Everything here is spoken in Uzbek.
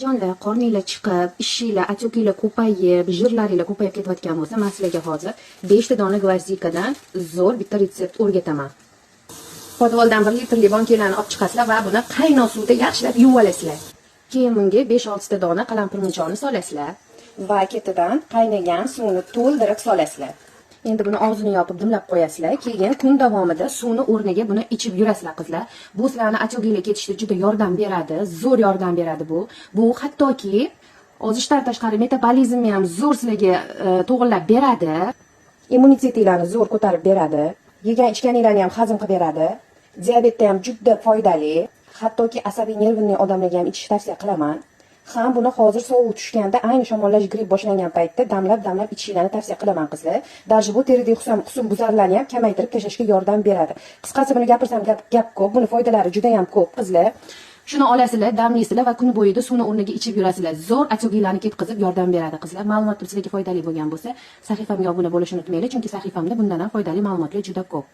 Jonlar, qorninglar chiqib, ishinglar, atokinglar ko'payib, jirlaringlar ko'payib ketayotgan bo'lsa, men sizlarga hozir 5 ta dona gvazdikadan zo'r bitta retsept o'rgataman. Podvoldan 1 litrli bankalarni olib chiqasizlar va buni qaynoq suvda yaxshilab yuvib olasizlar. Keyin bunga 5-6 ta dona qalampir munchog'ini solasizlar va ketidan qaynagan suvni to'ldirib solasizlar. Endi buni og'zini yopib dimlab qo'yasizlar. Keyin kun davomida suvni o'rniga buni ichib yurasizlar qizlar. Bu sizlarni atoginglar ketishda juda yordam beradi, zo'r yordam beradi bu. Bu hattoki ozishdan tashqari metabolizmni ham zo'r sizlarga to'g'irlab beradi. Immunitetinglarni zo'r ko'tarib beradi. Yegan ichganinglarni ham hazm qilib beradi. Diabetda ham juda foydali. Hattoki asabiy nervli odamlarga ham ichishni tavsiya qilaman. Ham buni hozir sovuq tushganda, ayni shamollash gripp boshlangan paytda damlab ichishinglarni tavsiya qilaman qizlar. Даже bu teridagi husnbuzarlarni ham kamaytirib tashlashga yordam beradi. Qisqasi buni gapirsam gap ko'p, buni foydalari juda ham ko'p qizlar. Shuni olasizlar, damlaysizlar va kun bo'yida suvni o'rniga ichib yurasizlar. Zo'r atoginglarni ketkazib yordam beradi qizlar. Ma'lumotlar sizlarga foydali bo'lgan bo'lsa, sahifamga obuna bo'lishni unutmanglar, chunki sahifamda bundan ham foydali ma'lumotlar juda ko'p.